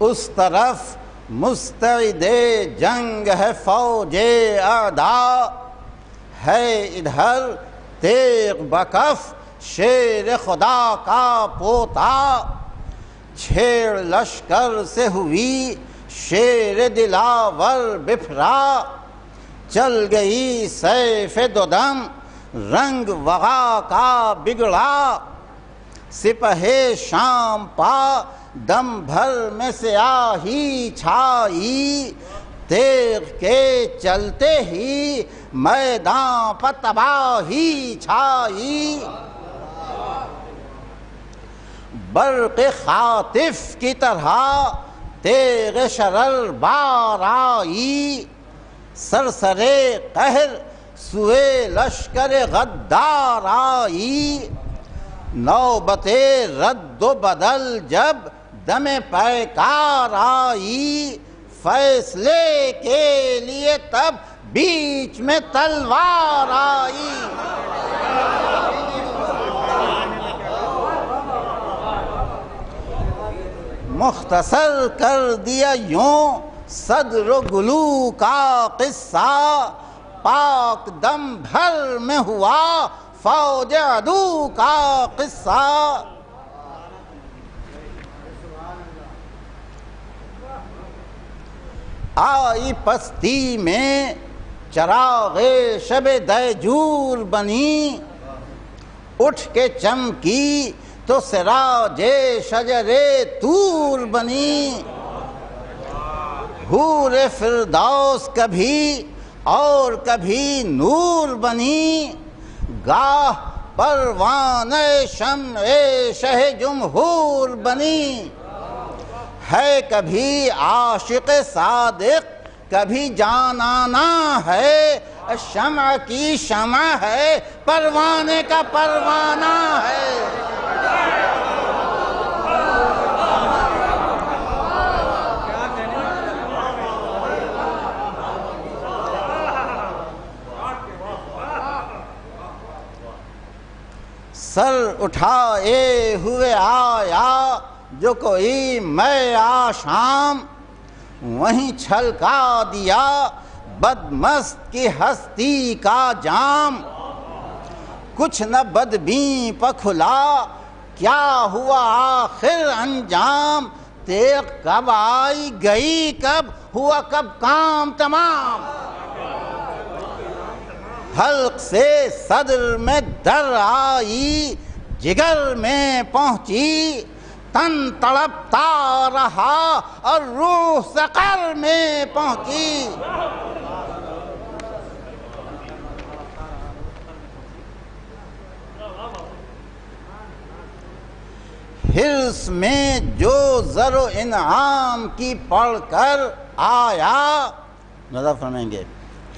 اس طرف مستعد جنگ ہے فوج اعداء، ہے ادھر تیغ بکف شیر خدا کا پوتا، چھیڑ لشکر سے ہوئی شیر دلاور بپھرا، چل گئی سیف دودم رنگ وغا کا بگڑا، سپہ شام پا دم بھر میں سیاہی چھائی، تیغ کے چلتے ہی میدان پر تباہی چھائی، برق خاطف کی طرح تیغ شرر بار آئی، سرسرے قہر سوئے لشکر غدار آئی، نوبت رد و بدل جب دم پیکار آئی، فیصلے کے لیے تب بیچ میں تلوار آئی۔ مختصر کر دیا یوں صدر و گلو کا قصہ، پاک دم بھر میں ہوا فوج عدو کا قصہ۔ آئی پستی میں چراغ شب دیجور بنی، اٹھ کے چمکی تو سراج شجر طور بنی، حور فردوس کبھی اور کبھی نور بنی، گاہ پروانہ شمع شہ جمہور بنی، ہے کبھی عاشق صادق کبھی جانانا ہے، شمع کی شمع ہے پروانے کا پروانہ ہے۔ سر اٹھائے ہوئے آیا جو کوئی میں آشام، وہیں چھلکا دیا بدمست کی ہستی کا جام، کچھ نہ بدبیں پکھلا کیا ہوا آخر انجام، تیغ کب آئی گئی کب ہوا کب کام تمام، حلق سے صدر میں در آئی جگر میں پہنچی، تن تڑپتا رہا اور روح سقر میں پہنچی، حرص میں جو زر و انعام کی پڑھ کر آیا، نظر فرمائیں گے،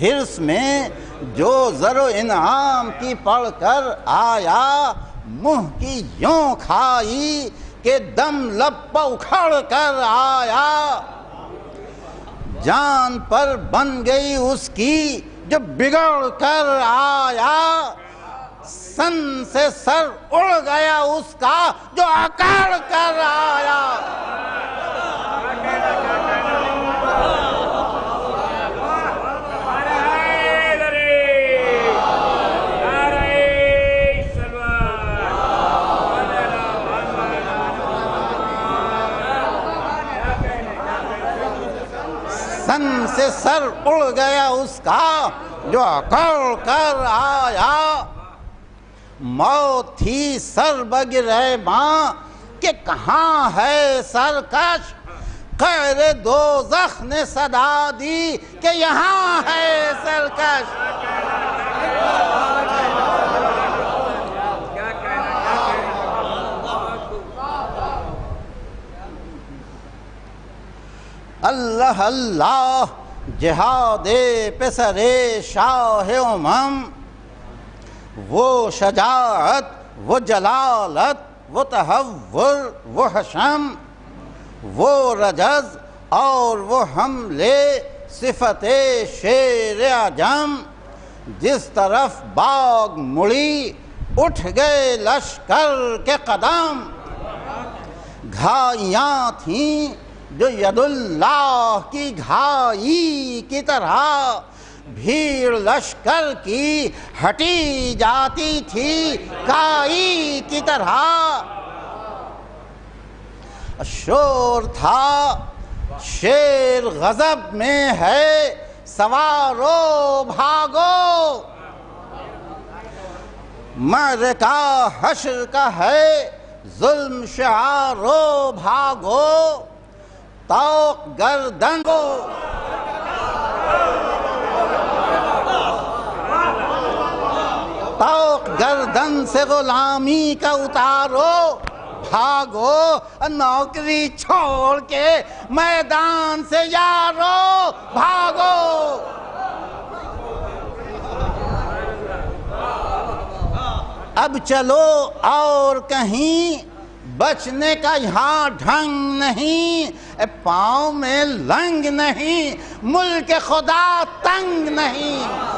حرص میں جو زر و انعام کی پڑھ کر آیا، منہ کی یوں کھائی کہ دم لب پہ اکھڑ کر آیا، جان پر بن گئی اس کی جو بگڑ کر آیا، سن سے سر اڑ گیا اس کا جو اکڑ کر آیا۔ سن سے سر اڑ گیا اس کا جو اکڑ کر آیا، موت تھی سر بگریباں کہ کہاں ہے سرکش، قہر دوزخ نے صدا دی کہ یہاں ہے سرکش۔ اللہ اللہ جہاد پسر شاہ امم، وہ شجاعت وہ جلالت وہ تحور وہ حشم، وہ رجز اور وہ حملے صفت شیر عجم، جس طرف باغ مڑی اٹھ گئے لشکر کے قدم، گھائیاں تھیں جو ید اللہ کی گھائی کی طرح، بھیڑ لشکر کی ہٹی جاتی تھی کائی کی طرح، شور تھا شیر غضب میں ہے سوارو بھاگو، معرکہ حشر کا ہے ظلم شعارو بھاگو، طوق گردن کو طوق گردن سے غلامی کا اتارو بھاگو، نوکری چھوڑ کے میدان سے یارو بھاگو۔ اب چلو اور کہیں بچنے کا یہاں ڈھنگ نہیں، پاؤں میں لنگ نہیں، ملک خدا تنگ نہیں۔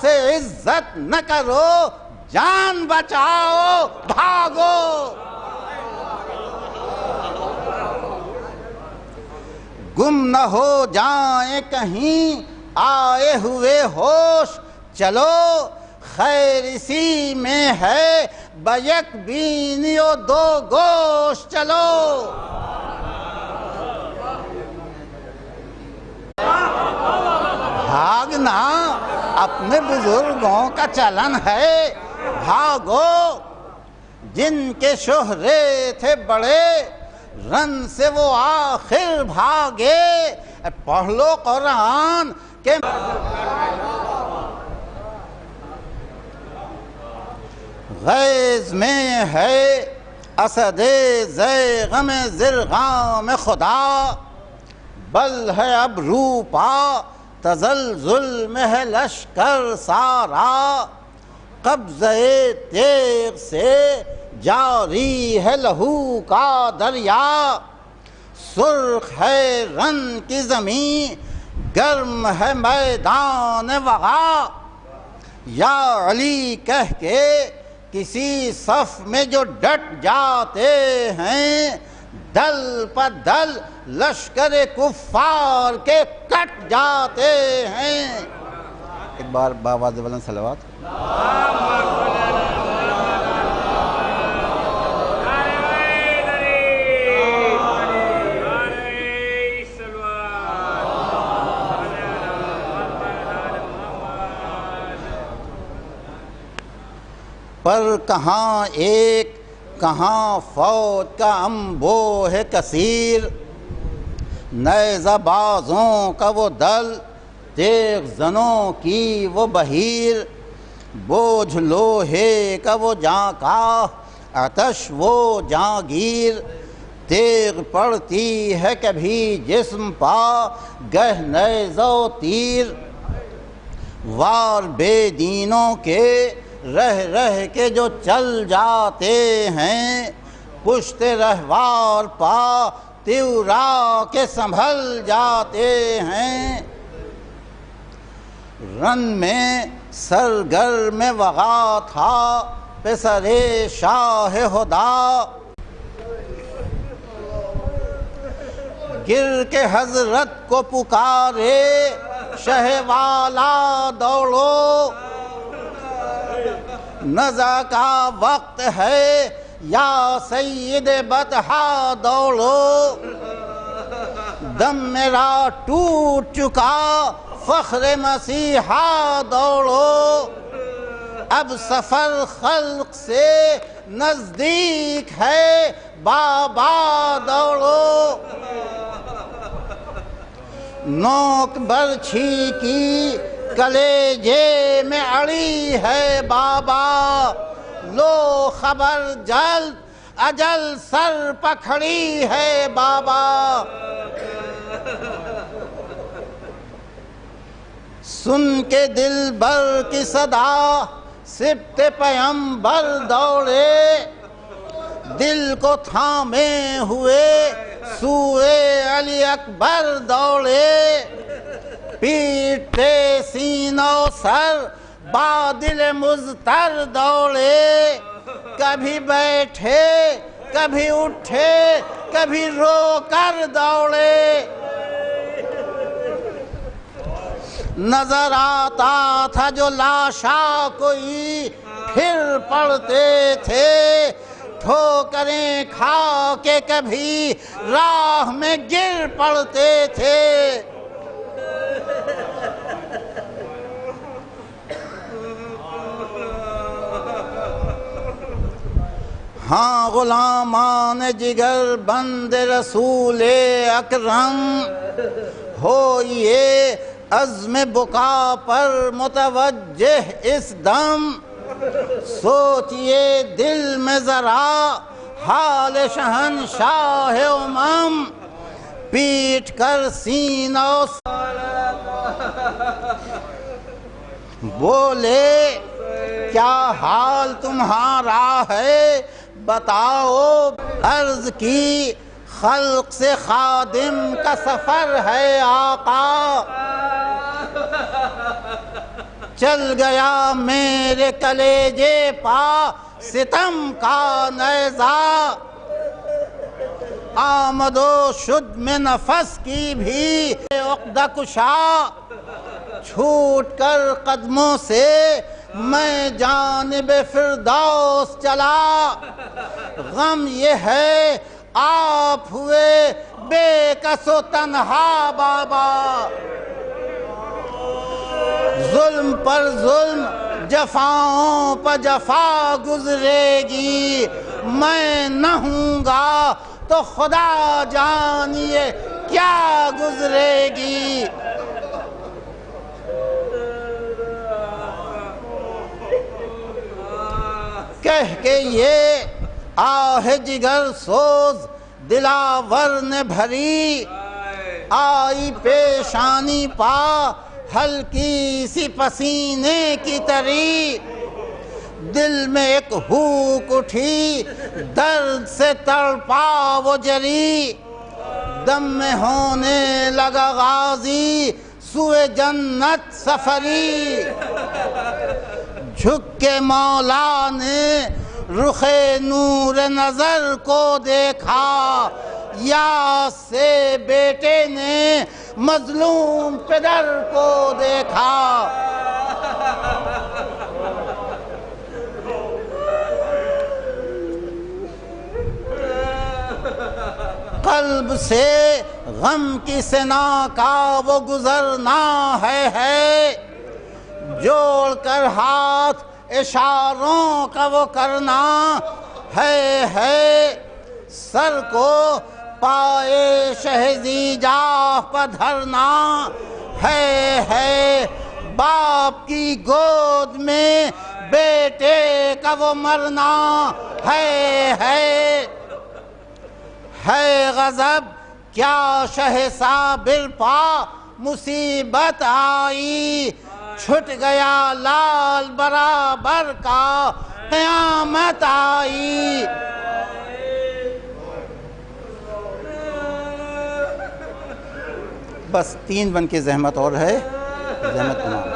سے عزت نہ کرو جان بچاؤ بھاگو، گم نہ ہو جائیں کہیں آئے ہوئے ہوش، چلو خیر اسی میں ہے بیک بینی و دو گوش، چلو بھاگنا اپنے بزرگوں کا چلن ہے، بھاگو جن کے شہرے تھے بڑے رن سے وہ آخر بھاگے، پڑھ لو قرآن کہ غیظ میں ہے اسد زیغم زرغام خدا، بل ہے اب روپا تزلزل میں ہے لشکر سارا، قبضے تیغ سے جاری ہے لہو کا دریا، سرخ ہے رن کی زمین گرم ہے میدان وغا، یا علی کہہ کے کسی صف میں جو ڈٹ جاتے ہیں، دل پر دل لشکر کفار کے کٹ جاتے ہیں۔ ایک بار باواز بلند صلوات۔ پر کہاں ایک کہاں فوج کا انبوہ ہے کثیر، نیزہ بازوں کا وہ دل تیغ زنوں کی وہ بہیر، بوجھ لوہے کا وہ جانکاہ آتش وہ جانگیر، تیغ پڑتی ہے کبھی جسم پا گہ نیزہ و تیر، وار بے دینوں کے رہ رہ کے جو چل جاتے ہیں، پشت رہوار پا تیورا کے سنبھل جاتے ہیں، رن میں سرگرم وغا تھا پسر شاہ ہدا، گر کے حضرت کو پکارے شہ والا دوڑو، نزع کا وقت ہے یا سید بطحا دوڑو، دم میرا ٹوٹ چکا فخر مسیحا دوڑو، اب سفر خلق سے نزدیک ہے بابا دوڑو، نوک برچھی کی کلیجے میں اڑی ہے بابا، لو خبر جلد اجل سر پکھڑی ہے بابا، سن کے دل بر کی صدا سبت پیمبر دوڑے، دل کو تھامے ہوئے سوئے علی اکبر دوڑے، پیٹے سینوں سر بادل مزتر دوڑے، کبھی بیٹھے کبھی اٹھے کبھی رو کر دوڑے، نظر آتا تھا جو لاشا کوئی پھر پڑتے تھے ٹھوکریں کھا کے کبھی راہ میں گر پڑتے تھے. ہاں غلامان جگر بند رسول اکرم ہو یہ عزم بقا پر متوجہ اس دم. سوچئے دل میں ذرا حال شہنشاہ امم پیٹ کر سینہ بولے کیا حال تمہارا ہے بتاؤ. عرض کی خلق سے خادم کا سفر ہے آقا. چل گیا میرے کلیجے پا ستم کا نیزہ. آمد و شد میں نفس کی بھی عقدہ کشا. چھوٹ کر قدموں سے میں جانب فردوس چلا. غم یہ ہے آپ ہوئے بے کس و تنہا بابا. ظلم پر ظلم جفاؤں پر جفا گزرے گی. میں نہ ہوں گا تو خدا جانیے کیا گزرے گی. کہہ کے یہ آہ جگر سوز دلاور نے بھری. آئی پیشانی پا ہلکی سی پسینے کی تری. دل میں ایک ہوک اٹھی درد سے تڑپا وہ جری. دم میں ہونے لگا غازی سوئے جنت سفری. جھک کے مولا نے رخ نور نظر کو دیکھا. یا سے بیٹے نے مظلوم پدر کو دیکھا. قلب سے غم کی سنا کا وہ گزرنا ہے. جوڑ کر ہاتھ اشاروں کا وہ کرنا ہے. سر کو پائے شہزی جاہ پر دھرنا ہے. باپ کی گود میں بیٹے کا وہ مرنا ہے. غضب کیا شہ صابر پا مصیبت آئی. چھٹ گیا لال برابر کا قیامت آئی. بس 3 بن کی زحمت اور ہے. زحمت تمام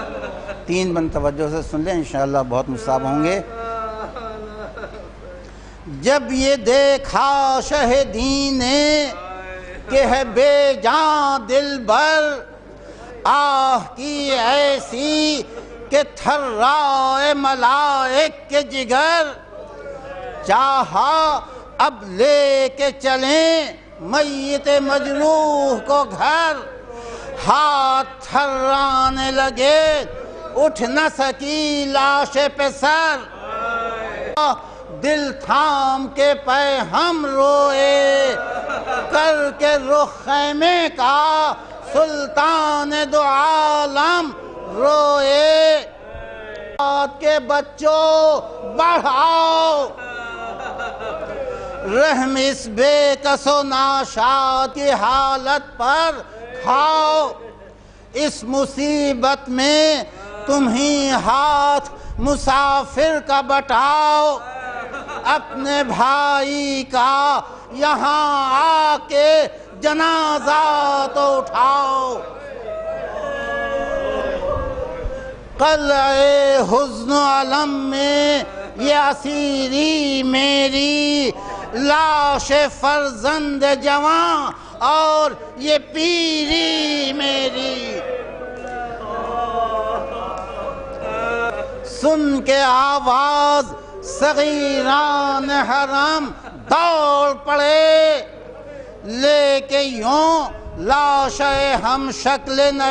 3 بن توجہ سے سن لیں انشاءاللہ بہت مصاب ہوں گے. جب یہ دیکھا شہدی نے کہ ہے بے جان دل بر. آہ کی ایسی کہ تھرائے ملائک کے جگر. چاہا اب لے کے چلیں میت مجروح کو گھر. ہاتھ تھرانے لگے اٹھ نہ سکی لاش پہ سر. دل تھام کے پے ہم روئے کر کے رخ خیمے کا. سلطان دو عالم روئے. کے بچوں بڑھاؤ رحم اس بے کس و ناشاد کی حالت پر کھاؤ. اس مصیبت میں تمہیں ہاتھ مسافر کا بٹاؤ. اپنے بھائی کا یہاں آ کے جنازہ تو اٹھاؤ. قلعے حزن و علم میں یہ اسیری میری. لاش فرزند جوان اور یہ پیری میری. سن کے آواز صغیران حرم دوڑ پڑے، لے کے یوں لاش ہم شکل نبی